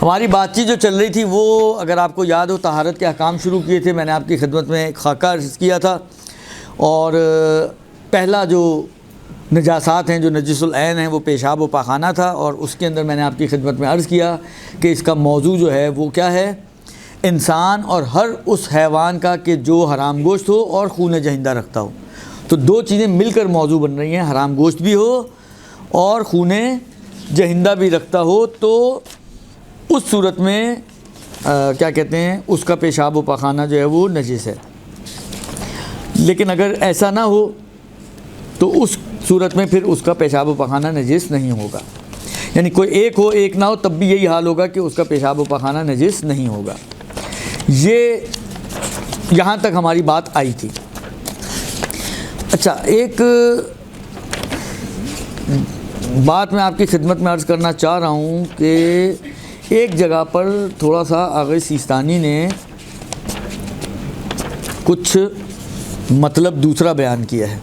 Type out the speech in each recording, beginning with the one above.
ہماری بات چیت جو چل رہی تھی وہ اگر آپ کو یاد ہو طہارت کے احکام شروع کیے تھے، میں نے آپ کی خدمت میں ایک خاکہ عرض کیا تھا، اور پہلا جو نجاسات ہیں جو نجس العین ہیں وہ پیشاب و پاخانہ تھا، اور اس کے اندر میں نے آپ کی خدمت میں عرض کیا کہ اس کا موضوع جو ہے وہ کیا ہے، انسان اور ہر اس حیوان کا کہ جو حرام گوشت ہو اور خون جہندہ رکھتا ہو۔ تو دو چیزیں مل کر موضوع بن رہی ہیں، حرام گوشت بھی ہو اور خون جہندہ بھی رکھتا ہو، تو اس صورت میں کیا کہتے ہیں، اس کا پیشاب و پاخانہ جو ہے وہ نجس ہے۔ لیکن اگر ایسا نہ ہو تو اس صورت میں پھر اس کا پیشاب و پاخانہ نجس نہیں ہوگا، یعنی کوئی ایک ہو ایک نہ ہو تب بھی یہی حال ہوگا کہ اس کا پیشاب و پاخانہ نجس نہیں ہوگا۔ یہ یہاں تک ہماری بات آئی تھی۔ اچھا، ایک بات میں آپ کی خدمت میں عرض کرنا چاہ رہا ہوں کہ ایک جگہ پر تھوڑا سا آغا سیستانی نے کچھ مطلب دوسرا بیان کیا ہے۔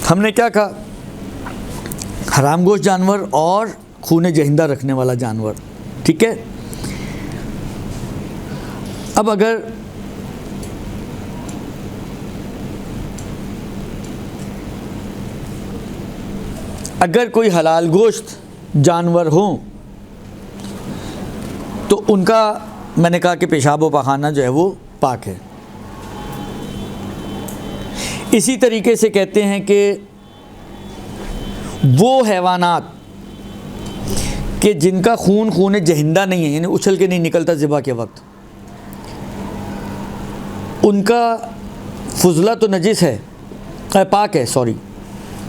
ہم نے کیا کہا، حرام گوشت جانور اور خون جہندہ رکھنے والا جانور، ٹھیک ہے۔ اب اگر کوئی حلال گوشت جانور ہوں تو ان کا میں نے کہا کہ پیشاب و پاخانہ جو ہے وہ پاک ہے۔ اسی طریقے سے کہتے ہیں کہ وہ حیوانات کہ جن کا خون جہندہ نہیں ہے، یعنی اچھل کے نہیں نکلتا ذبح کے وقت، ان کا فضلہ تو نجس ہے، پاک ہے،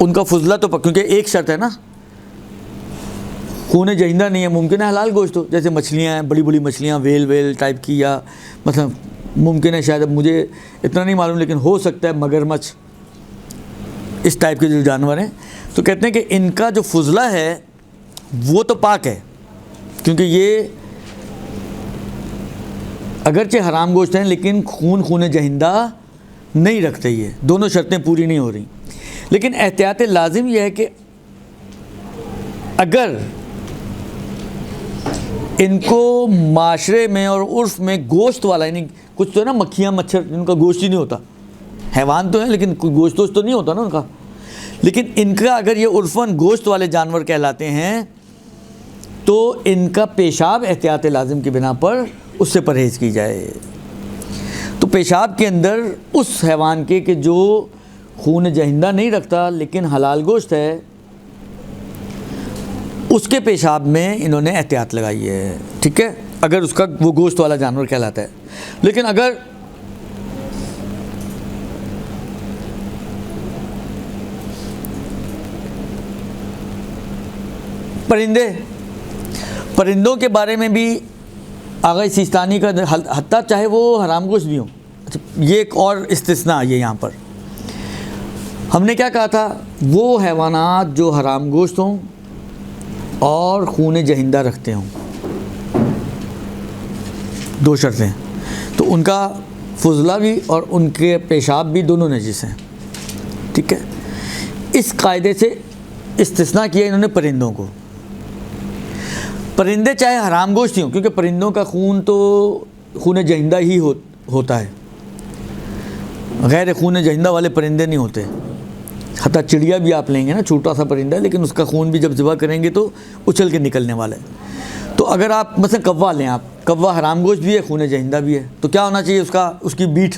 ان کا فضلہ تو کیونکہ ایک شرط ہے نا، خون جہندہ نہیں ہے، ممکن ہے حلال گوشت ہو، جیسے مچھلیاں ہیں، بڑی بڑی مچھلیاں ویل ٹائپ کی، یا مثلا ممکن ہے شاید، اب مجھے اتنا نہیں معلوم لیکن ہو سکتا ہے مگرمچھ، اس ٹائپ کے جو جانور ہیں، تو کہتے ہیں کہ ان کا جو فضلہ ہے وہ تو پاک ہے، کیونکہ یہ اگرچہ حرام گوشت ہیں لیکن خون جہندہ نہیں رکھتے، یہ دونوں شرطیں پوری نہیں ہو رہی۔ لیکن احتیاط لازم یہ ہے کہ اگر ان کو معاشرے میں اور عرف میں گوشت والا، یعنی کچھ تو ہے نا مکھیاں مچھر ان کا گوشت ہی نہیں ہوتا، حیوان تو ہیں لیکن کوئی گوشت تو نہیں ہوتا نا ان کا، لیکن ان کا اگر یہ عرفاً گوشت والے جانور کہلاتے ہیں تو ان کا پیشاب احتیاط لازم کی بنا پر اس سے پرہیز کی جائے۔ تو پیشاب کے اندر اس حیوان کے کہ جو خون جہندہ نہیں رکھتا لیکن حلال گوشت ہے، اس کے پیشاب میں انہوں نے احتیاط لگائی ہے، ٹھیک ہے، اگر اس کا وہ گوشت والا جانور کہلاتا ہے۔ لیکن اگر پرندوں کے بارے میں بھی آغا سیستانی کا حتیٰ چاہے وہ حرام گوشت بھی ہوں، یہ ایک اور استثناء ہے یہاں پر۔ ہم نے کیا کہا تھا، وہ حیوانات جو حرام گوشت ہوں اور خون جہندہ رکھتے ہوں، دو شرطیں، تو ان کا فضلہ بھی اور ان کے پیشاب بھی دونوں نجس ہیں، ٹھیک ہے۔ اس قاعدے سے استثناء کیا انہوں نے پرندوں کو۔ پرندے چاہے حرام گوشت ہی ہوں، کیونکہ پرندوں کا خون تو خون جہندہ ہی ہوتا ہے، غیر خون جہندہ والے پرندے نہیں ہوتے۔ حتیٰ چڑیا بھی آپ لیں گے نا، چھوٹا سا پرندہ ہے لیکن اس کا خون بھی جب ذبح کریں گے تو اچھل کے نکلنے والا ہے۔ تو اگر آپ مثلا کوا لیں، آپ کوا حرام گوشت بھی ہے، خون جہندہ بھی ہے، تو کیا ہونا چاہیے اس کی بیٹ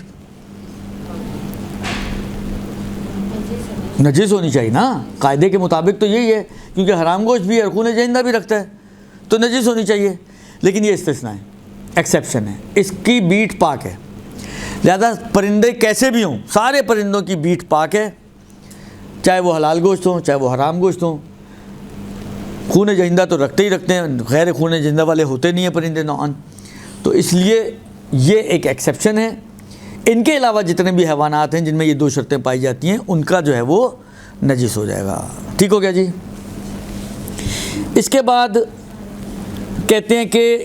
نجس ہونی چاہیے نا، قاعدے کے مطابق تو یہی ہے، کیونکہ حرام گوشت بھی ہے اور خون جہندہ بھی رکھتا ہے تو نجس ہونی چاہیے۔ لیکن یہ استثناء ہے، ایکسیپشن ہے، اس کی بیٹ پاک ہے۔ لہذا پرندے کیسے بھی ہوں، سارے پرندوں کی بیٹ پاک ہے، چاہے وہ حلال گوشت ہوں چاہے وہ حرام گوشت ہوں۔ خون جہندہ تو رکھتے ہی رکھتے ہیں، غیر خون جہندہ والے ہوتے نہیں ہیں پرندے نوعاً، تو اس لیے یہ ایک ایکسیپشن ہے۔ ان کے علاوہ جتنے بھی حیوانات ہیں جن میں یہ دو شرطیں پائی جاتی ہیں، ان کا جو ہے وہ نجس ہو جائے گا، ٹھیک ہو گیا جی۔ اس کے بعد کہتے ہیں کہ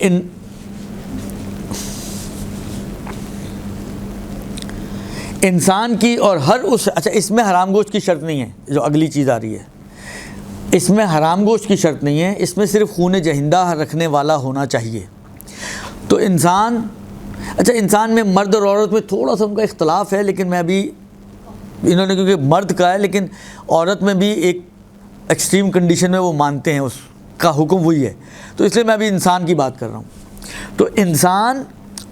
انسان کی اور ہر اس، اچھا اس میں حرام گوشت کی شرط نہیں ہے، جو اگلی چیز آ رہی ہے، اس میں حرام گوشت کی شرط نہیں ہے، اس میں صرف خون جہندہ رکھنے والا ہونا چاہیے۔ تو انسان میں مرد اور عورت میں تھوڑا سا ان کا اختلاف ہے، لیکن میں ابھی انہوں نے کیونکہ مرد کا ہے، لیکن عورت میں بھی ایک ایکسٹریم کنڈیشن میں وہ مانتے ہیں، اس کا حکم وہی ہے، تو اس لیے میں ابھی انسان کی بات کر رہا ہوں۔ تو انسان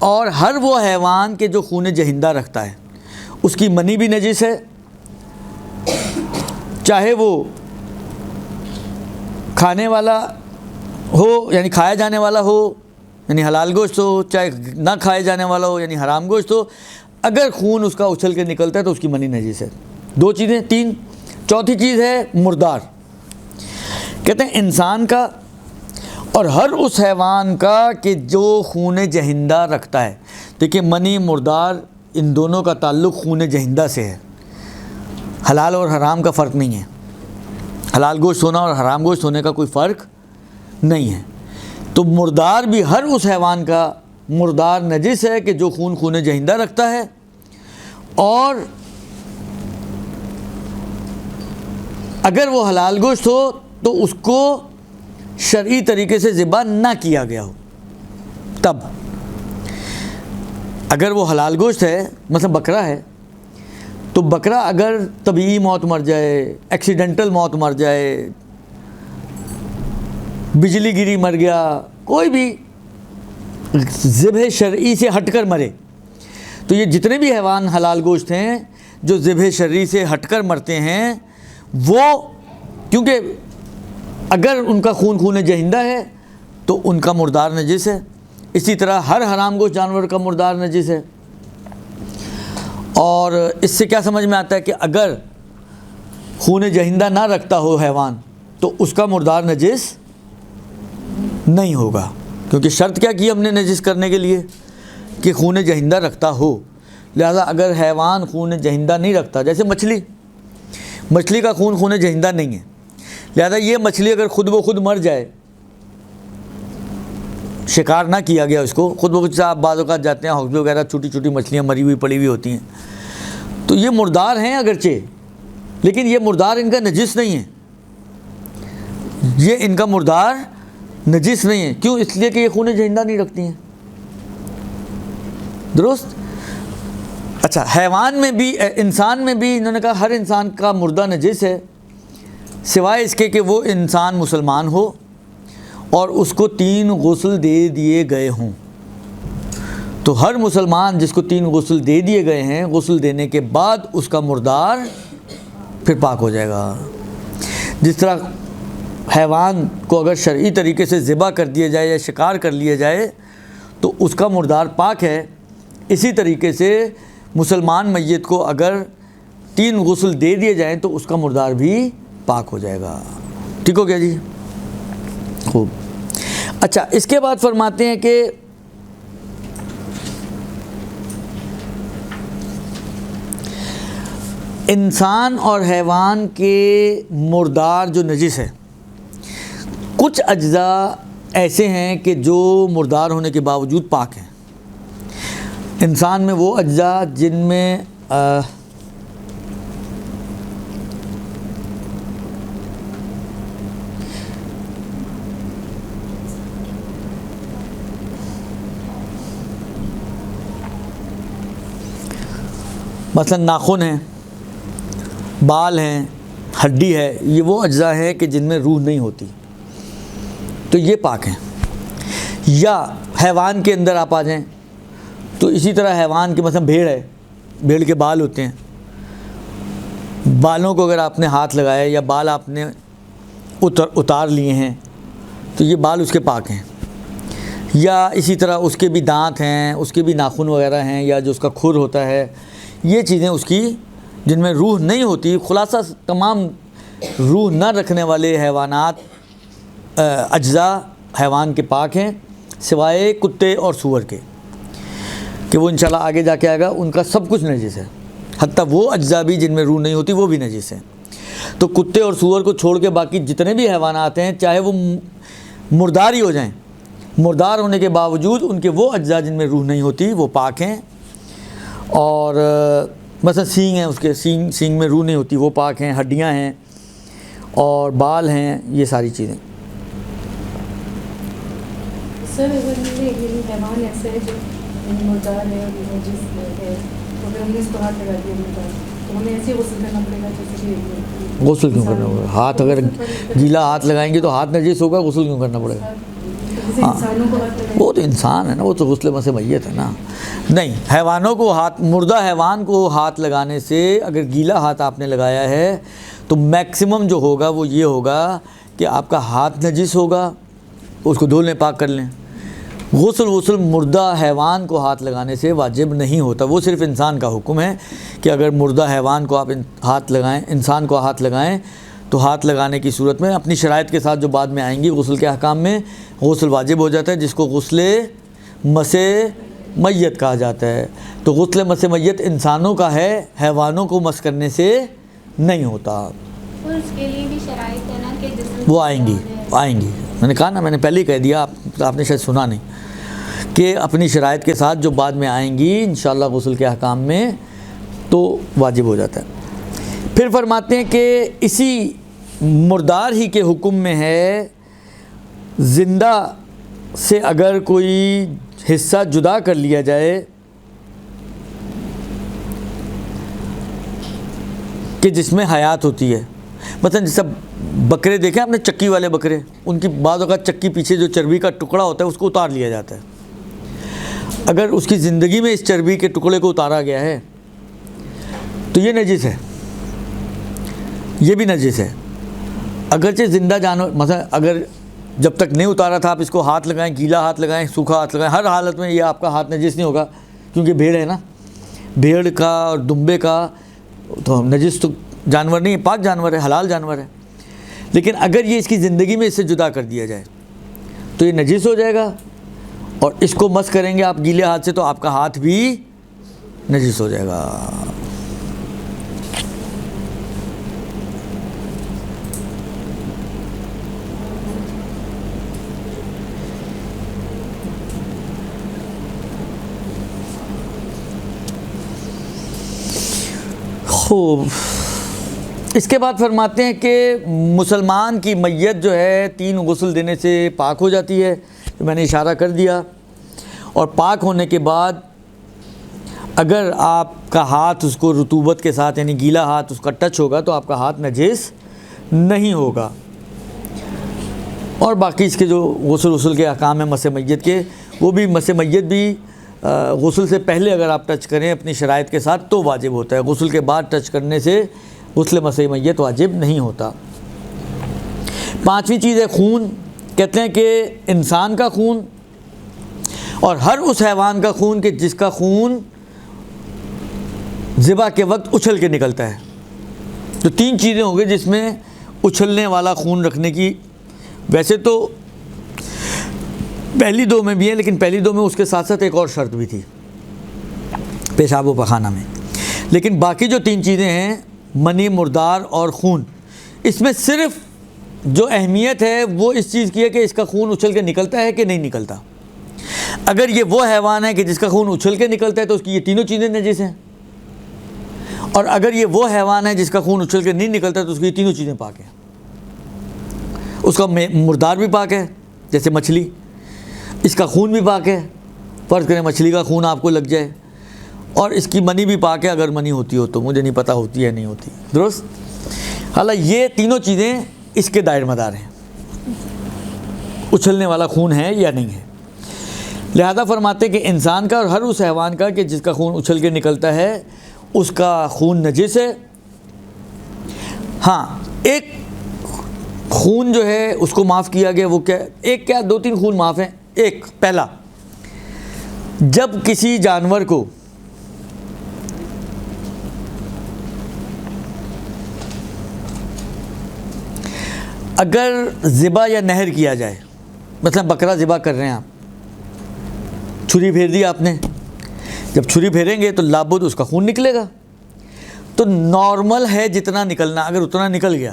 اور ہر وہ حیوان کے جو خون جہندہ رکھتا ہے اس کی منی بھی نجس ہے، چاہے وہ کھانے والا ہو یعنی کھایا جانے والا ہو یعنی حلال گوشت ہو، چاہے نہ کھائے جانے والا ہو یعنی حرام گوشت ہو، اگر خون اس کا اچھل کے نکلتا ہے تو اس کی منی نجس ہے۔ دو چیزیں، تین، چوتھی چیز ہے مردار۔ کہتے ہیں انسان کا اور ہر اس حیوان کا کہ جو خون جہندہ رکھتا ہے۔ دیکھیں منی، مردار، ان دونوں کا تعلق خون جہندہ سے ہے، حلال اور حرام کا فرق نہیں ہے، حلال گوشت ہونا اور حرام گوشت ہونے کا کوئی فرق نہیں ہے۔ تو مردار بھی ہر اس حیوان کا مردار نجس ہے کہ جو خون جہندہ رکھتا ہے، اور اگر وہ حلال گوشت ہو تو اس کو شرعی طریقے سے ذبح نہ کیا گیا ہو تب۔ اگر وہ حلال گوشت ہے، مثلا بکرا ہے، تو بکرا اگر طبیعی موت مر جائے، ایکسیڈنٹل موت مر جائے، بجلی گری مر گیا، کوئی بھی ذبح شرعی سے ہٹ کر مرے، تو یہ جتنے بھی حیوان حلال گوشت ہیں جو ذبح شرعی سے ہٹ کر مرتے ہیں، وہ کیونکہ اگر ان کا خون جہندہ ہے تو ان کا مردار نجس ہے۔ اسی طرح ہر حرام گوشت جانور کا مردار نجس ہے۔ اور اس سے کیا سمجھ میں آتا ہے کہ اگر خون جہندہ نہ رکھتا ہو حیوان تو اس کا مردار نجس نہیں ہوگا، کیونکہ شرط کیا کی ہم نے نجس کرنے کے لیے کہ خون جہندہ رکھتا ہو۔ لہذا اگر حیوان خون جہندہ نہیں رکھتا، جیسے مچھلی کا خون جہندہ نہیں ہے، لہذا یہ مچھلی اگر خود بخود مر جائے، شکار نہ کیا گیا اس کو، خود بخود سے آپ بعض اوقات جاتے ہیں حوض وغیرہ، چھوٹی چھوٹی مچھلیاں مری ہوئی پڑی ہوئی ہوتی ہیں، تو یہ مردار ہیں اگرچہ، لیکن یہ مردار ان کا نجس نہیں ہے، یہ ان کا مردار نجس نہیں ہے۔ کیوں؟ اس لیے کہ یہ خون جہندہ نہیں رکھتی ہیں۔ درست؟ اچھا، حیوان میں بھی، انسان میں بھی انہوں نے کہا ہر انسان کا مردہ نجس ہے، سوائے اس کے کہ وہ انسان مسلمان ہو اور اس کو 3 غسل دے دیے گئے ہوں۔ تو ہر مسلمان جس کو 3 غسل دے دیے گئے ہیں، غسل دینے کے بعد اس کا مردار پھر پاک ہو جائے گا۔ جس طرح حیوان کو اگر شرعی طریقے سے ذبح کر دیا جائے یا شکار کر لیا جائے تو اس کا مردار پاک ہے، اسی طریقے سے مسلمان میت کو اگر 3 غسل دے دیے جائیں تو اس کا مردار بھی پاک ہو جائے گا۔ ٹھیک ہو گیا جی؟ خوب۔ اچھا، اس کے بعد فرماتے ہیں کہ انسان اور حیوان کے مردار جو نجس ہے، کچھ اجزاء ایسے ہیں کہ جو مردار ہونے کے باوجود پاک ہیں۔ انسان میں وہ اجزاء جن میں مثلا ناخن ہیں، بال ہیں، ہڈی ہے، یہ وہ اجزاء ہیں کہ جن میں روح نہیں ہوتی، تو یہ پاک ہیں۔ یا حیوان کے اندر آپ آ جائیں تو اسی طرح حیوان کے مثلا بھیڑ ہے، بھیڑ کے بال ہوتے ہیں، بالوں کو اگر آپ نے ہاتھ لگایا یا بال آپ نے اتار لیے ہیں تو یہ بال اس کے پاک ہیں۔ یا اسی طرح اس کے بھی دانت ہیں، اس کے بھی ناخن وغیرہ ہیں، یا جو اس کا کھر ہوتا ہے، یہ چیزیں اس کی جن میں روح نہیں ہوتی۔ خلاصہ تمام روح نہ رکھنے والے حیوانات، اجزاء حیوان کے پاک ہیں، سوائے کتے اور سور کے، کہ وہ انشاءاللہ آگے جا کے آئے گا، ان کا سب کچھ نجس ہے، حتیٰ وہ اجزاء بھی جن میں روح نہیں ہوتی وہ بھی نجس ہیں۔ تو کتے اور سور کو چھوڑ کے باقی جتنے بھی حیوانات ہیں، چاہے وہ مردار ہی ہو جائیں، مردار ہونے کے باوجود ان کے وہ اجزاء جن میں روح نہیں ہوتی وہ پاک ہیں۔ اور مثلا سینگ ہیں، اس کے سینگ میں روح نہیں ہوتی وہ پاک ہیں، ہڈیاں ہیں، اور بال ہیں، یہ ساری چیزیں. سر اگر یہ حیوان ایسا ہے جو مردار ہے اور نجس ہے، تو اگر ہم نے اس کو ہاتھ لگا دیا مردار، تو ہمیں ایسے غسل کرنا پڑے گا جیسے کہ غسل کیوں کرنا ہوگا؟ ہاتھ اگر گیلا ہاتھ لگائیں گے تو ہاتھ نجس ہوگا، غسل کیوں کرنا پڑے گا؟ جیسے انسانوں کو ہاتھ لگائیں؟ وہ تو انسان ہے نا، وہ تو غسل مس میت ہے نا. نہیں، حیوانوں کو ہاتھ، مردہ حیوان کو ہاتھ لگانے سے اگر گیلا ہاتھ آپ نے لگایا ہے تو میکسیمم جو ہوگا وہ یہ ہوگا کہ آپ کا ہاتھ نجس ہوگا، اس کو دھو لیں، پاک کر لیں. غسل مردہ حیوان کو ہاتھ لگانے سے واجب نہیں ہوتا. وہ صرف انسان کا حکم ہے کہ اگر مردہ حیوان کو آپ ہاتھ لگائیں، انسان کو ہاتھ لگائیں، تو ہاتھ لگانے کی صورت میں اپنی شرائط کے ساتھ جو بعد میں آئیں گی غسل کے احکام میں، غسل واجب ہو جاتا ہے، جس کو غسل مس میت کہا جاتا ہے. تو غسل مس میت انسانوں کا ہے، حیوانوں کو مس کرنے سے نہیں ہوتا. اور اس کے لیے بھی شرائط ہے نا کہ وہ آئیں گی. میں نے کہا نا، میں نے پہلے ہی کہہ دیا، آپ نے شاید سنا نہیں، کہ اپنی شرائط کے ساتھ جو بعد میں آئیں گی انشاءاللہ غسل کے احکام میں، تو واجب ہو جاتا ہے. پھر فرماتے ہیں کہ اسی مردار ہی کے حکم میں ہے، زندہ سے اگر کوئی حصہ جدا کر لیا جائے، کہ جس میں حیات ہوتی ہے. مثلا جیسے بکرے دیکھیں آپ نے، چکی والے بکرے، ان کی بعض اوقات چکی پیچھے جو چربی کا ٹکڑا ہوتا ہے اس کو اتار لیا جاتا ہے. اگر اس کی زندگی میں اس چربی کے ٹکڑے کو اتارا گیا ہے تو یہ نجس ہے، یہ بھی نجس ہے. اگرچہ زندہ جانور، مثلا اگر جب تک نہیں اتارا تھا آپ اس کو ہاتھ لگائیں، گیلا ہاتھ لگائیں، سوکھا ہاتھ لگائیں، ہر حالت میں یہ آپ کا ہاتھ نجس نہیں ہوگا، کیونکہ بھیڑ ہے نا. بھیڑ کا اور دمبے کا تو نجس تو جانور نہیں ہے، پاک جانور ہے، حلال جانور ہے. لیکن اگر یہ اس کی زندگی میں اس سے جدا کر دیا جائے تو یہ نجس ہو جائے گا، اور اس کو مس کریں گے آپ گیلے ہاتھ سے تو آپ کا ہاتھ بھی نجس ہو جائے گا. خوب. اس کے بعد فرماتے ہیں کہ مسلمان کی میت جو ہے 3 غسل دینے سے پاک ہو جاتی ہے، میں نے اشارہ کر دیا. اور پاک ہونے کے بعد اگر آپ کا ہاتھ اس کو رطوبت کے ساتھ، یعنی گیلا ہاتھ اس کا ٹچ ہوگا تو آپ کا ہاتھ نجس نہیں ہوگا. اور باقی اس کے جو غسل کے احکام ہیں مس میت کے، وہ بھی مس میت بھی غسل سے پہلے اگر آپ ٹچ کریں اپنی شرائط کے ساتھ تو واجب ہوتا ہے. غسل کے بعد ٹچ کرنے سے غسل مس میت واجب نہیں ہوتا. 5ویں چیز ہے خون. کہتے ہیں کہ انسان کا خون اور ہر اس حیوان کا خون کہ جس کا خون ذبح کے وقت اچھل کے نکلتا ہے. تو 3 چیزیں ہوں گی جس میں اچھلنے والا خون رکھنے کی. ویسے تو پہلی 2 میں بھی ہے، لیکن پہلی 2 میں اس کے ساتھ ساتھ ایک اور شرط بھی تھی، پیشاب و پخانہ میں. لیکن باقی جو 3 چیزیں ہیں، منی، مردار اور خون، اس میں صرف جو اہمیت ہے وہ اس چیز کی ہے کہ اس کا خون اچھل کے نکلتا ہے کہ نہیں نکلتا. اگر یہ وہ حیوان ہے کہ جس کا خون اچھل کے نکلتا ہے تو اس کی یہ تینوں چیزیں نجس ہیں. اور اگر یہ وہ حیوان ہے جس کا خون اچھل کے نہیں نکلتا تو اس کی یہ تینوں چیزیں پاک ہیں. اس کا مردار بھی پاک ہے جیسے مچھلی، اس کا خون بھی پاک ہے. فرض کریں مچھلی کا خون آپ کو لگ جائے، اور اس کی منی بھی پاک ہے اگر منی ہوتی ہو تو، مجھے نہیں پتہ ہوتی ہے نہیں ہوتی، درست. حالانکہ یہ تینوں چیزیں اس کے دائر مدار ہیں، اچھلنے والا خون ہے یا نہیں ہے. لہذا فرماتے ہیں کہ انسان کا اور ہر اس حیوان کا کہ جس کا خون اچھل کے نکلتا ہے اس کا خون نجس ہے. ہاں، ایک خون جو ہے اس کو معاف کیا گیا، وہ کیا؟ ایک کیا 2-3 خون معاف ہیں. ایک، پہلا، جب کسی جانور کو اگر ذبح یا نہر کیا جائے، مثلا بکرا ذبح کر رہے ہیں آپ، چھری پھیر دی آپ نے، جب چھری پھیریں گے تو لابد اس کا خون نکلے گا. تو نارمل ہے جتنا نکلنا، اگر اتنا نکل گیا،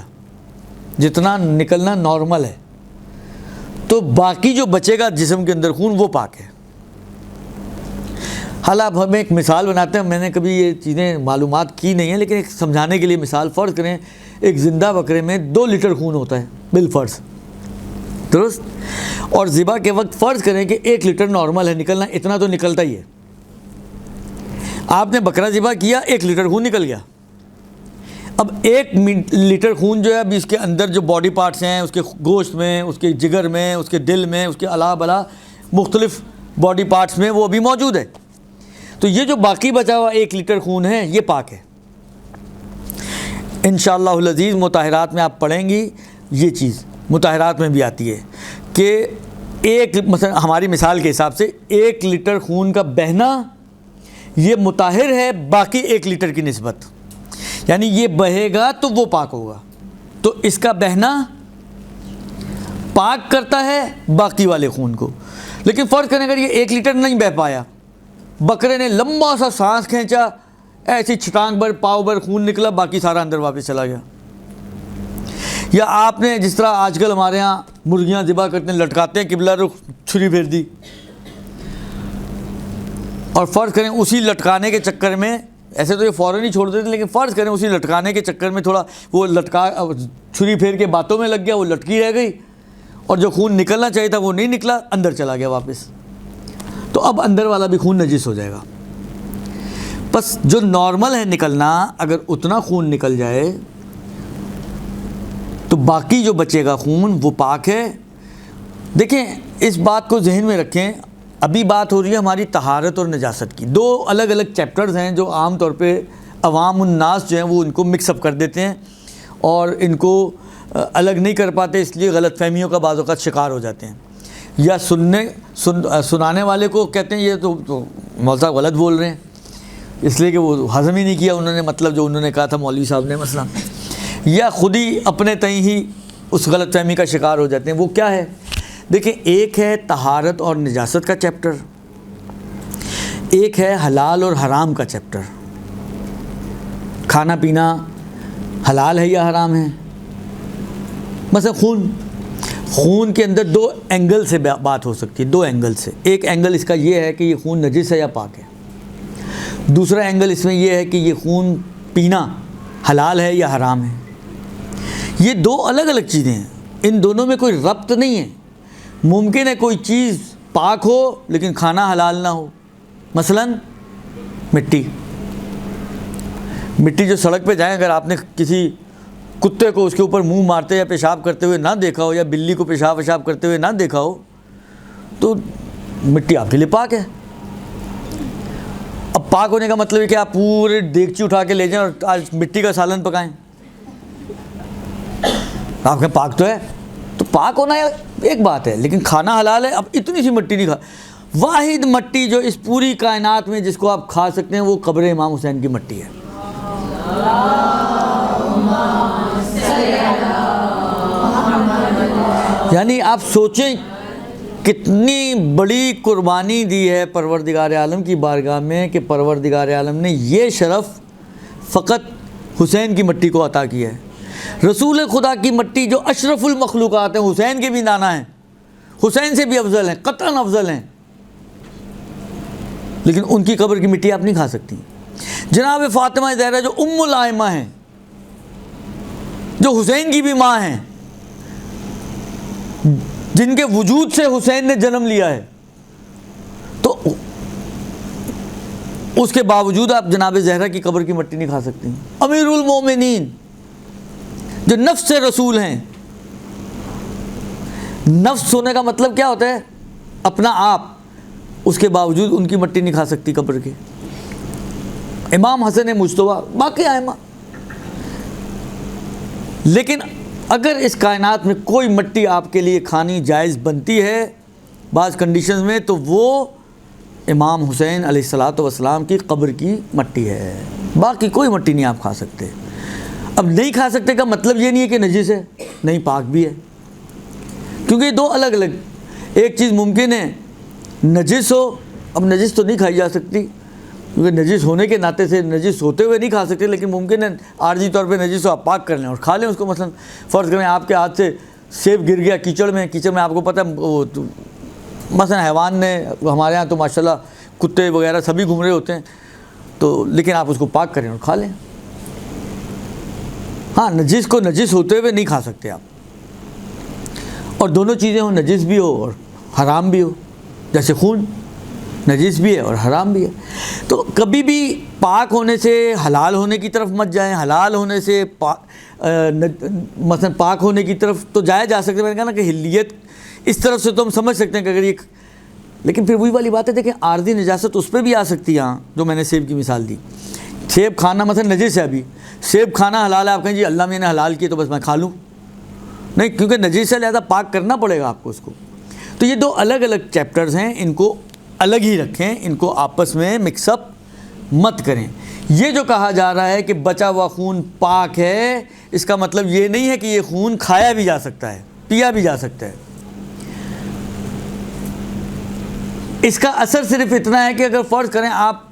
جتنا نکلنا نارمل ہے، تو باقی جو بچے گا جسم کے اندر خون وہ پاک ہے. حالانکہ ہمیں ایک مثال بناتے ہیں، میں نے کبھی یہ چیزیں معلومات کی نہیں ہیں لیکن ایک سمجھانے کے لیے مثال. فرض کریں ایک زندہ بکرے میں 2 لیٹر خون ہوتا ہے بالفرض، درست؟ اور ذبح کے وقت فرض کریں کہ 1 لیٹر نارمل ہے نکلنا، اتنا تو نکلتا ہی ہے۔ آپ نے بکرا ذبح کیا، 1 لیٹر خون نکل گیا۔ اب 1 لیٹر خون جو ہے ابھی اس کے اندر جو باڈی پارٹس ہیں، اس کے گوشت میں، اس کے جگر میں، اس کے دل میں، اس کے علا بلا مختلف باڈی پارٹس میں وہ ابھی موجود ہے۔ تو یہ جو باقی بچا ہوا 1 لیٹر خون ہے یہ پاک ہے۔ انشاءاللہ العزیز مطہرات میں آپ پڑھیں گی یہ چیز، مطہرات میں بھی آتی ہے کہ مثلا ہماری مثال کے حساب سے 1 لیٹر خون کا بہنا یہ مطہر ہے باقی 1 لیٹر کی نسبت، یعنی یہ بہے گا تو وہ پاک ہوگا، تو اس کا بہنا پاک کرتا ہے باقی والے خون کو۔ لیکن فرض کریں اگر یہ 1 لیٹر نہیں بہہ پایا، بکرے نے لمبا سا سانس کھینچا، ایسی چھٹانگ بھر پاؤ بھر خون نکلا، باقی سارا اندر واپس چلا گیا۔ یا آپ نے جس طرح آج کل ہمارے ہاں مرغیاں ذبح کرتے ہیں، لٹکاتے ہیں قبلہ رخ، چھری پھیر دی، اور فرض کریں اسی لٹکانے کے چکر میں، ایسے تو یہ فوراً ہی چھوڑ دیتے لیکن فرض کریں اسی لٹکانے کے چکر میں تھوڑا وہ لٹکا چھری پھیر کے باتوں میں لگ گیا، وہ لٹکی رہ گئی، اور جو خون نکلنا چاہیے تھا وہ نہیں نکلا، اندر چلا گیا واپس، تو اب اندر والا بھی خون نجس ہو جائے گا۔ بس جو نارمل ہے نکلنا، اگر اتنا خون نکل جائے تو باقی جو بچے گا خون وہ پاک ہے۔ دیکھیں اس بات کو ذہن میں رکھیں، ابھی بات ہو رہی ہے ہماری طہارت اور نجاست کی، 2 الگ الگ چیپٹرز ہیں جو عام طور پہ عوام الناس جو ہیں وہ ان کو مکس اپ کر دیتے ہیں اور ان کو الگ نہیں کر پاتے، اس لیے غلط فہمیوں کا بعض اوقات شکار ہو جاتے ہیں، یا سنانے والے کو کہتے ہیں یہ تو مولوی صاحب غلط بول رہے ہیں، اس لیے کہ وہ ہضم ہی نہیں کیا انہوں نے مطلب جو انہوں نے کہا تھا مولوی صاحب نے مثلا، یا خود ہی اپنے تئیں ہی اس غلط فہمی کا شکار ہو جاتے ہیں۔ وہ کیا ہے؟ دیکھیں، ایک ہے طہارت اور نجاست کا چیپٹر، ایک ہے حلال اور حرام کا چیپٹر۔ کھانا پینا حلال ہے یا حرام ہے؟ مثلا خون کے اندر 2 اینگل سے بات ہو سکتی ہے، 2 اینگل سے۔ ایک اینگل اس کا یہ ہے کہ یہ خون نجس ہے یا پاک ہے، دوسرا اینگل اس میں یہ ہے کہ یہ خون پینا حلال ہے یا حرام ہے۔ یہ 2 الگ الگ چیزیں ہیں، ان دونوں میں کوئی ربط نہیں ہے۔ ممکن ہے کوئی چیز پاک ہو لیکن کھانا حلال نہ ہو، مثلا مٹی جو سڑک پہ جائیں، اگر آپ نے کسی کتے کو اس کے اوپر منہ مارتے یا پیشاب کرتے ہوئے نہ دیکھا ہو، یا بلی کو پیشاب کرتے ہوئے نہ دیکھا ہو، تو مٹی آپ کے لیے پاک ہے۔ اب پاک ہونے کا مطلب ہے کہ آپ پورے دیگچی اٹھا کے لے جائیں اور آج مٹی کا سالن پکائیں، آپ کے پاک تو ہے، تو پاک ہونا ایک بات ہے، لیکن کھانا حلال ہے۔ اب اتنی سی مٹی نہیں کھا، واحد مٹی جو اس پوری کائنات میں جس کو آپ کھا سکتے ہیں وہ قبر امام حسین کی مٹی ہے۔ یعنی آپ سوچیں کتنی بڑی قربانی دی ہے پروردگار عالم کی بارگاہ میں کہ پروردگار عالم نے یہ شرف فقط حسین کی مٹی کو عطا کیا ہے۔ رسول خدا کی مٹی جو اشرف المخلوقات ہیں، حسین کے بھی نانا ہیں، حسین سے بھی افضل ہیں، قطعاً افضل ہیں، لیکن ان کی قبر کی مٹی آپ نہیں کھا سکتی۔ جناب فاطمہ زہرا جو ام الائمہ ہیں، جو حسین کی بھی ماں ہیں، جن کے وجود سے حسین نے جنم لیا ہے، تو اس کے باوجود آپ جناب زہرا کی قبر کی مٹی نہیں کھا سکتی۔ امیر المومنین جو نفس رسول ہیں، نفس ہونے کا مطلب کیا ہوتا ہے؟ اپنا آپ، اس کے باوجود ان کی مٹی نہیں کھا سکتی قبر کے۔ امام حسن مجتبیٰ، باقی ائمہ۔ لیکن اگر اس کائنات میں کوئی مٹی آپ کے لیے کھانی جائز بنتی ہے بعض کنڈیشنز میں، تو وہ امام حسین علیہ الصلوۃ والسلام کی قبر کی مٹی ہے، باقی کوئی مٹی نہیں آپ کھا سکتے۔ اب نہیں کھا سکتے کا مطلب یہ نہیں ہے کہ نجس ہے، نہیں، پاک بھی ہے، کیونکہ یہ 2 الگ الگ، ایک چیز ممکن ہے نجس ہو، اب نجس تو نہیں کھائی جا سکتی کیونکہ نجس ہونے کے ناطے سے نجس ہوتے ہوئے نہیں کھا سکتے، لیکن ممکن ہے عارضی طور پہ نجس ہو، آپ پاک کر لیں اور کھا لیں اس کو۔ مثلا فرض کریں آپ کے ہاتھ سے سیب گر گیا کیچڑ میں آپ کو پتہ ہے مثلا حیوان نے، ہمارے ہاں تو ماشاءاللہ کتے وغیرہ سبھی گھوم رہے ہوتے ہیں، تو لیکن آپ اس کو پاک کریں اور کھا لیں۔ ہاں نجس کو نجس ہوتے ہوئے نہیں کھا سکتے آپ، اور دونوں چیزیں ہوں، نجس بھی ہو اور حرام بھی ہو، جیسے خون نجس بھی ہے اور حرام بھی ہے۔ تو کبھی بھی پاک ہونے سے حلال ہونے کی طرف مت جائیں، حلال ہونے سے مثلا پاک ہونے کی طرف تو جا سکتے ہیں۔ میں نے کہا نا کہ حلیت اس طرف سے تو ہم سمجھ سکتے ہیں کہ اگر یہ، لیکن پھر وہی والی بات ہے، دیکھیں عارضی نجاست اس پہ بھی آ سکتی ہے۔ ہاں جو میں نے سیب کی مثال دی، سیب کھانا مثلا نجس ہے، ابھی سیب کھانا حلال ہے، آپ کہیں جی اللہ میں نے حلال کیا تو بس میں کھا لوں، نہیں، کیونکہ نجس ہے لہذا پاک کرنا پڑے گا آپ کو اس کو۔ تو یہ دو الگ الگ چیپٹرز ہیں، ان کو الگ ہی رکھیں، ان کو آپس میں مکس اپ مت کریں۔ یہ جو کہا جا رہا ہے کہ بچا ہوا خون پاک ہے، اس کا مطلب یہ نہیں ہے کہ یہ خون کھایا بھی جا سکتا ہے، پیا بھی جا سکتا ہے۔ اس کا اثر صرف اتنا ہے کہ اگر فرض کریں آپ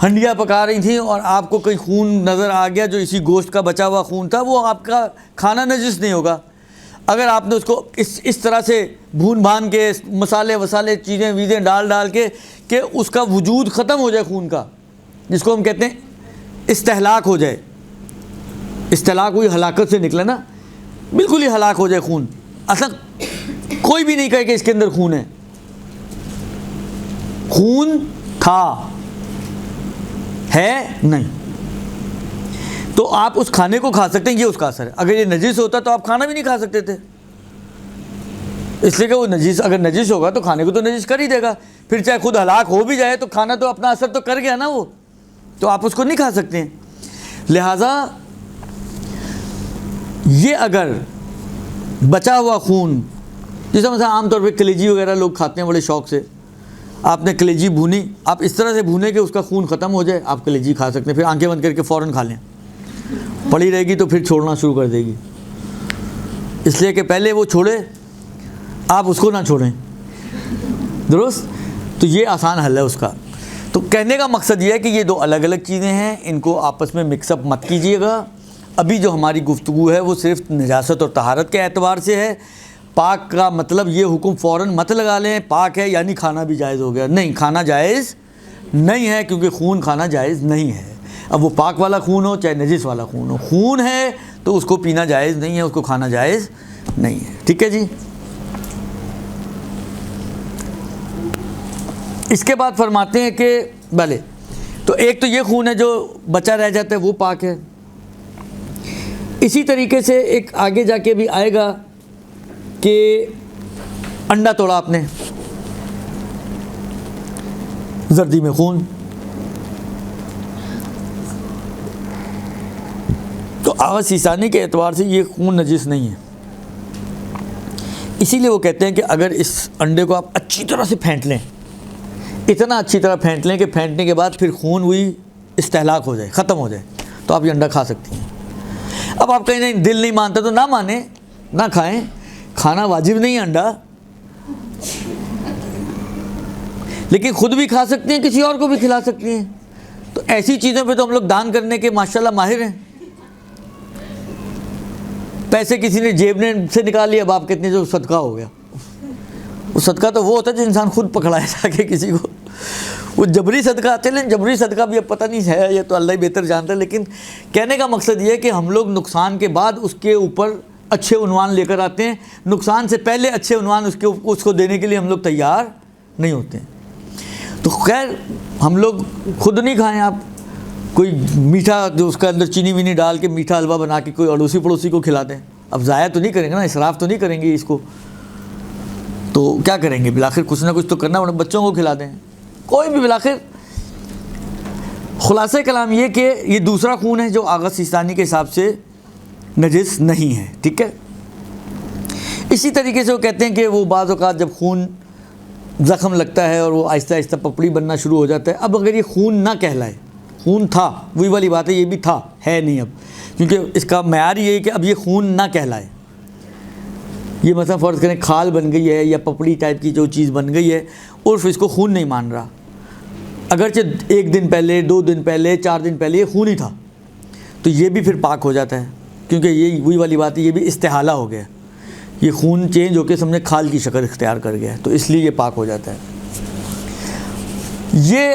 ہنڈیا پکا رہی تھیں اور آپ کو کوئی خون نظر آ گیا جو اسی گوشت کا بچا ہوا خون تھا، وہ آپ کا کھانا نجس نہیں ہوگا۔ اگر آپ نے اس کو اس طرح سے بھون بھان کے مسالے وسالے چیزیں ویزیں ڈال کے کہ اس کا وجود ختم ہو جائے خون کا، جس کو ہم کہتے ہیں استہلاک ہو جائے، استہلاک ہوئی ہلاکت سے نکلے نا، بالکل ہی ہلاک ہو جائے خون، اصلا کوئی بھی نہیں کہے کہ اس کے اندر خون ہے، خون تھا ہے نہیں، تو آپ اس کھانے کو کھا سکتے ہیں، یہ اس کا اثر ہے۔ اگر یہ نجس ہوتا تو آپ کھانا بھی نہیں کھا سکتے تھے، اس لیے کہ وہ نجس، اگر نجس ہوگا تو کھانے کو تو نجس کر ہی دے گا، پھر چاہے خود ہلاک ہو بھی جائے تو کھانا تو اپنا اثر تو کر گیا نا وہ، تو آپ اس کو نہیں کھا سکتے ہیں۔ لہٰذا یہ اگر بچا ہوا خون، جیسے مثلا عام طور پہ کلیجی وغیرہ لوگ کھاتے ہیں بڑے شوق سے، آپ نے کلیجی بھونی، آپ اس طرح سے بھونے کہ اس کا خون ختم ہو جائے، آپ کلیجی کھا سکتے ہیں، پھر آنکھیں بند کر کے فوراً کھا لیں، پڑی رہے گی تو پھر چھوڑنا شروع کر دے گی، اس لیے کہ پہلے وہ چھوڑے آپ اس کو نہ چھوڑیں، درست؟ تو یہ آسان حل ہے اس کا۔ تو کہنے کا مقصد یہ ہے کہ یہ دو الگ الگ چیزیں ہیں، ان کو آپس میں مکس اپ مت کیجیے گا۔ ابھی جو ہماری گفتگو ہے وہ صرف نجاست اور طہارت کے اعتبار سے ہے۔ پاک کا مطلب یہ حکم فوراً مت لگا لیں پاک ہے یعنی کھانا بھی جائز ہو گیا، نہیں، کھانا جائز نہیں ہے، کیونکہ خون کھانا جائز نہیں ہے۔ اب وہ پاک والا خون ہو چاہے نجس والا خون ہو، خون ہے تو اس کو پینا جائز نہیں ہے، اس کو کھانا جائز نہیں ہے، ٹھیک ہے جی۔ اس کے بعد فرماتے ہیں کہ بھلے تو ایک تو یہ خون ہے جو بچا رہ جاتا ہے وہ پاک ہے، اسی طریقے سے ایک آگے جا کے بھی آئے گا کہ انڈا توڑا آپ نے، زردی میں خون، تو آغاز سیسانی کے اعتبار سے یہ خون نجس نہیں ہے، اسی لیے وہ کہتے ہیں کہ اگر اس انڈے کو آپ اچھی طرح سے پھینٹ لیں، اتنا اچھی طرح پھینٹ لیں کہ پھینٹنے کے بعد پھر خون ہوئی استہلاک ہو جائے، ختم ہو جائے، تو آپ یہ انڈا کھا سکتی ہیں۔ اب آپ کہیں نہیں دل نہیں مانتا تو نہ مانیں، نہ کھائیں، کھانا واجب نہیں ہے انڈا، لیکن خود بھی کھا سکتے ہیں، کسی اور کو بھی کھلا سکتے ہیں۔ تو ایسی چیزوں پہ تو ہم لوگ دان کرنے کے ماشاءاللہ ماہر ہیں۔ پیسے کسی نے جیب نے سے نکال لیا، اب آپ کتنے جو صدقہ ہو گیا، وہ صدقہ تو وہ ہوتا ہے جو انسان خود پکڑائے جا کے کسی کو، وہ جبری صدقہ آتے ہیں، جبری صدقہ بھی اب پتہ نہیں ہے، یہ تو اللہ ہی بہتر جانتا ہے، لیکن کہنے کا مقصد یہ ہے کہ ہم لوگ نقصان کے بعد اس کے اوپر اچھے عنوان لے کر آتے ہیں، نقصان سے پہلے اچھے عنوان اس کو دینے کے لیے ہم لوگ تیار نہیں ہوتے ہیں۔ تو خیر ہم لوگ خود نہیں کھائیں، آپ کوئی میٹھا جو اس کا اندر چینی وینی ڈال کے میٹھا حلوہ بنا کے کوئی اڑوسی پڑوسی کو کھلا دیں، اب ضائع تو نہیں کریں گے نا، اسراف تو نہیں کریں گے اس کو، تو کیا کریں گے، بالآخر کچھ نہ کچھ تو کرنا، بچوں کو کھلا دیں، کوئی بھی بالآخر۔ خلاصہ کلام یہ کہ یہ دوسرا خون ہے جو آغاز سیستانی کے حساب سے نجس نہیں ہے، ٹھیک ہے۔ اسی طریقے سے وہ کہتے ہیں کہ وہ بعض اوقات جب خون زخم لگتا ہے اور وہ آہستہ آہستہ پپڑی بننا شروع ہو جاتا ہے، اب اگر یہ خون نہ کہلائے، خون تھا، وہی والی بات ہے، یہ بھی تھا، ہے نہیں اب، کیونکہ اس کا معیار یہ ہے کہ اب یہ خون نہ کہلائے، یہ مثلا فرض کریں کھال بن گئی ہے یا پپڑی ٹائپ کی جو چیز بن گئی ہے، عرف اس کو خون نہیں مان رہا، اگرچہ 1 دن پہلے 2 دن پہلے 4 دن پہلے یہ خون ہی تھا، تو یہ بھی پھر پاک ہو جاتا ہے، کیونکہ یہ وہی والی بات ہے، یہ بھی استحالہ ہو گیا، یہ خون چینج ہو کے سمجھے کھال کی شکل اختیار کر گیا ہے، تو اس لیے یہ پاک ہو جاتا ہے۔ یہ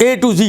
A to Z,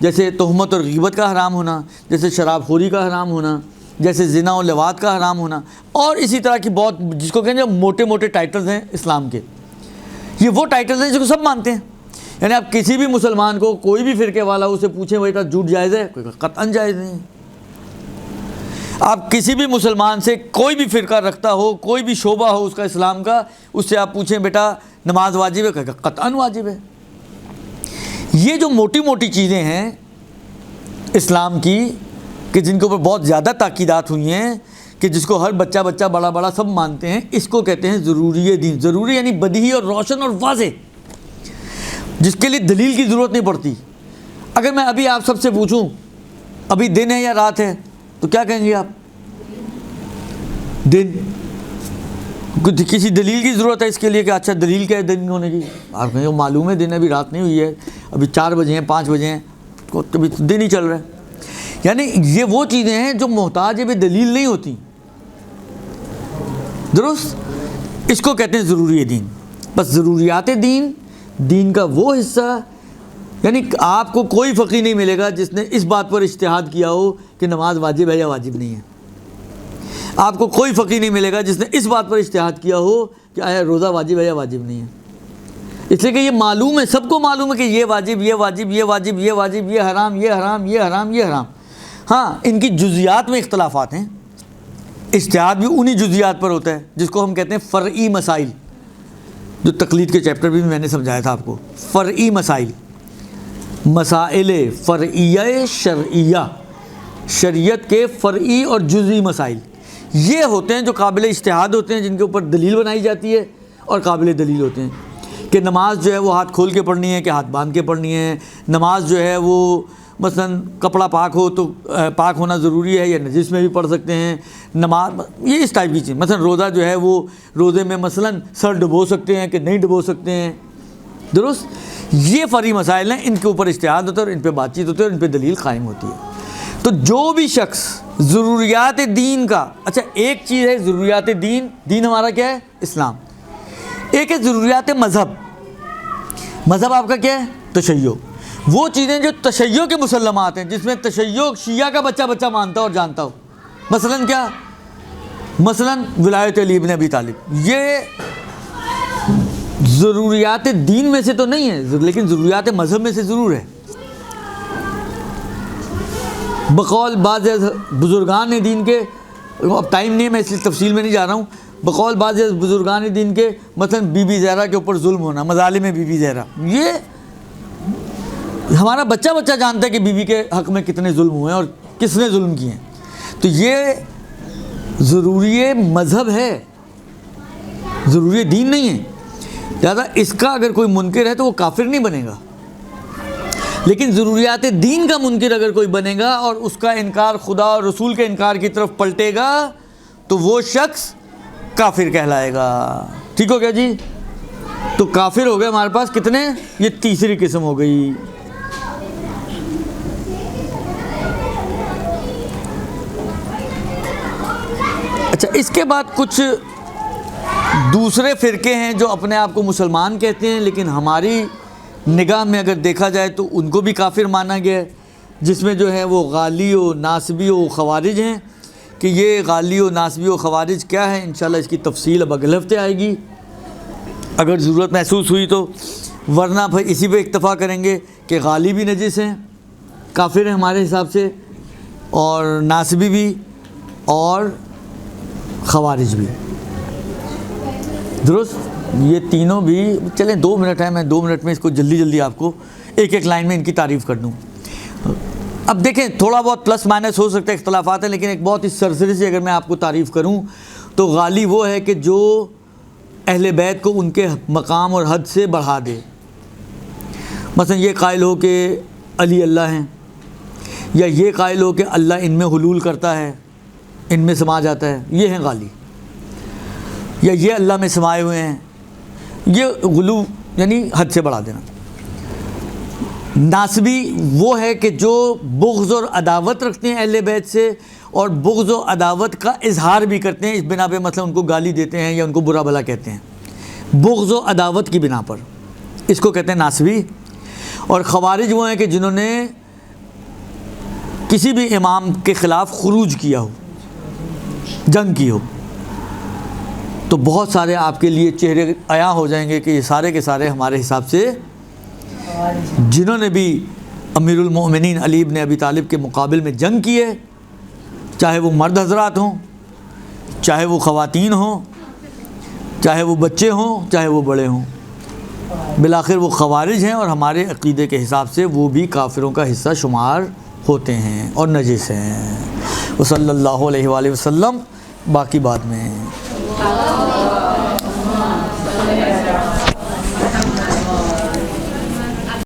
جیسے تہمت اور غیبت کا حرام ہونا، جیسے شراب خوری کا حرام ہونا، جیسے زنا اور لواط کا حرام ہونا، اور اسی طرح کی بہت، جس کو کہیں جو موٹے موٹے ٹائٹلز ہیں اسلام کے، یہ وہ ٹائٹلز ہیں جس کو سب مانتے ہیں. یعنی آپ کسی بھی مسلمان کو، کوئی بھی فرقے والا اسے پوچھیں بیٹا جھوٹ جائز ہے، قطعاً جائز نہیں ہے. آپ کسی بھی مسلمان سے، کوئی بھی فرقہ رکھتا ہو، کوئی بھی شعبہ ہو اس کا اسلام کا، اس سے آپ پوچھیں بیٹا نماز واجب ہے، قطعاً واجب ہے. یہ جو موٹی موٹی چیزیں ہیں اسلام کی، کہ جن کے اوپر بہت زیادہ تاکیدات ہوئی ہیں، کہ جس کو ہر بچہ بڑا بڑا سب مانتے ہیں، اس کو کہتے ہیں ضروری دین. ضروری یعنی بدیہی اور روشن اور واضح، جس کے لیے دلیل کی ضرورت نہیں پڑتی. اگر میں ابھی آپ سب سے پوچھوں ابھی دن ہے یا رات ہے تو کیا کہیں گے آپ؟ دن. کسی دلیل کی ضرورت ہے اس کے لیے کہ اچھا دلیل کیا ہے دن ہونے کی؟ آپ کہیں گے معلوم ہے دن ہے، ابھی رات نہیں ہوئی ہے، ابھی 4 بجے ہیں 5 بجے ہیں، ابھی دن ہی چل رہا ہے. یعنی یہ وہ چیزیں ہیں جو محتاج بھی دلیل نہیں ہوتی. درست؟ اس کو کہتے ہیں ضروری دین. بس ضروریات دین کا وہ حصہ، یعنی آپ کو کوئی فقی نہیں ملے گا جس نے اس بات پر اجتہاد کیا ہو کہ نماز واجب ہے یا واجب نہیں ہے. آپ کو کوئی فقی نہیں ملے گا جس نے اس بات پر اجتہاد کیا ہو کہ آیا روزہ واجب ہے یا واجب نہیں ہے. اس لیے کہ یہ معلوم ہے، سب کو معلوم ہے کہ یہ واجب، یہ واجب، یہ واجب، یہ واجب، یہ حرام، یہ حرام، یہ حرام، یہ حرام. ہاں ان کی جزیات میں اختلافات ہیں. اجتہاد بھی انہی جزیات پر ہوتا ہے جس کو ہم کہتے ہیں فرعی مسائل، جو تقلید کے چیپٹر بھی میں نے سمجھایا تھا آپ کو. فرعی مسائل، مسائل فرعیہ شرعیہ، شریعت کے فرعی اور جزئی مسائل، یہ ہوتے ہیں جو قابل اجتہاد ہوتے ہیں، جن کے اوپر دلیل بنائی جاتی ہے، اور قابل دلیل ہوتے ہیں کہ نماز جو ہے وہ ہاتھ کھول کے پڑھنی ہے کہ ہاتھ باندھ کے پڑھنی ہے. نماز جو ہے وہ مثلا کپڑا پاک ہو تو پاک ہونا ضروری ہے یا نجس میں بھی پڑھ سکتے ہیں. نماز یہ اس ٹائپ کی چیز. مثلا روزہ جو ہے وہ روزے میں مثلا سر ڈبو سکتے ہیں کہ نہیں ڈبو سکتے ہیں. درست؟ یہ فرعی مسائل ہیں، ان کے اوپر اجتہاد ہوتا ہے اور ان پہ بات چیت ہوتی ہے اور ان پہ دلیل قائم ہوتی ہے. تو جو بھی شخص ضروریات دین کا، اچھا ایک چیز ہے ضروریات دین، دین ہمارا کیا ہے؟ اسلام. ایک ہے ضروریات مذہب. مذہب آپ کا کیا ہے؟ تشیع. وہ چیزیں جو تشیع کے مسلمات ہیں، جس میں تشیع شیعہ کا بچہ مانتا ہو اور جانتا ہو. مثلا کیا؟ مثلا ولایت علی ابن ابی طالب. یہ ضروریات دین میں سے تو نہیں ہے، لیکن ضروریات مذہب میں سے ضرور ہے. بقول بعض بزرگان دین کے، اب ٹائم نہیں ہے میں اس لیے تفصیل میں نہیں جا رہا ہوں، بقول بعض بزرگان دین کے مثلا بی بی زہرا کے اوپر ظلم ہونا، مظالم بی بی زہرا، یہ ہمارا بچہ جانتا ہے کہ بی بی کے حق میں کتنے ظلم ہوئے ہیں اور کس نے ظلم کیے ہیں. تو یہ ضروری مذہب ہے، ضروری دین نہیں ہے. لہٰذا اس کا اگر کوئی منکر ہے تو وہ کافر نہیں بنے گا. لیکن ضروریات دین کا منکر اگر کوئی بنے گا اور اس کا انکار خدا اور رسول کے انکار کی طرف پلٹے گا تو وہ شخص کافر کہلائے گا. ٹھیک ہو گیا جی؟ تو کافر ہو گئے ہمارے پاس کتنے؟ یہ تیسری قسم ہو گئی. اچھا اس کے بعد کچھ دوسرے فرقے ہیں جو اپنے آپ کو مسلمان کہتے ہیں، لیکن ہماری نگاہ میں اگر دیکھا جائے تو ان کو بھی کافر مانا گیا ہے، جس میں جو ہے وہ غالی و ناصبی و خوارج ہیں. کہ یہ غالی و ناصبی و خوارج کیا ہے، انشاءاللہ اس کی تفصیل اب اگلے ہفتے آئے گی اگر ضرورت محسوس ہوئی تو. ورنہ پھر اسی پہ اکتفا کریں گے کہ غالی بھی نجس ہیں، کافر ہیں ہمارے حساب سے، اور ناصبی بھی اور خوارج بھی. درست؟ یہ تینوں بھی. چلیں 2 منٹ ہے، میں 2 منٹ میں اس کو جلدی آپ کو ایک لائن میں ان کی تعریف کر دوں. اب دیکھیں تھوڑا بہت پلس مائنس ہو سکتا ہے، اختلافات ہیں، لیکن ایک بہت ہی سرسری سے اگر میں آپ کو تعریف کروں تو غالی وہ ہے کہ جو اہل بیت کو ان کے مقام اور حد سے بڑھا دے. مثلا یہ قائل ہو کہ علی اللہ ہیں، یا یہ قائل ہو کہ اللہ ان میں حلول کرتا ہے، ان میں سما جاتا ہے، یہ ہیں غالی. یا یہ اللہ میں سمائے ہوئے ہیں، یہ غلو یعنی حد سے بڑھا دینا. ناصبی وہ ہے کہ جو بغض اور عداوت رکھتے ہیں اہل بیت سے، اور بغض و عداوت کا اظہار بھی کرتے ہیں اس بنا پہ، مثلا ان کو گالی دیتے ہیں یا ان کو برا بھلا کہتے ہیں بغض و عداوت کی بنا پر. اس کو کہتے ہیں ناصبی. اور خوارج وہ ہیں کہ جنہوں نے کسی بھی امام کے خلاف خروج کیا ہو، جنگ کی ہو، تو بہت سارے آپ کے لیے چہرے عیاں ہو جائیں گے کہ یہ سارے کے سارے ہمارے حساب سے جنہوں نے بھی امیر المؤمنین علی بن ابی طالب کے مقابل میں جنگ کی ہے، چاہے وہ مرد حضرات ہوں، چاہے وہ خواتین ہوں، چاہے وہ بچے ہوں، چاہے وہ بڑے ہوں، بالآخر وہ خوارج ہیں اور ہمارے عقیدے کے حساب سے وہ بھی کافروں کا حصہ شمار ہوتے ہیں اور نجس ہیں۔ وصلی اللہ علیہ وآلہ وسلم، باقی بعد میں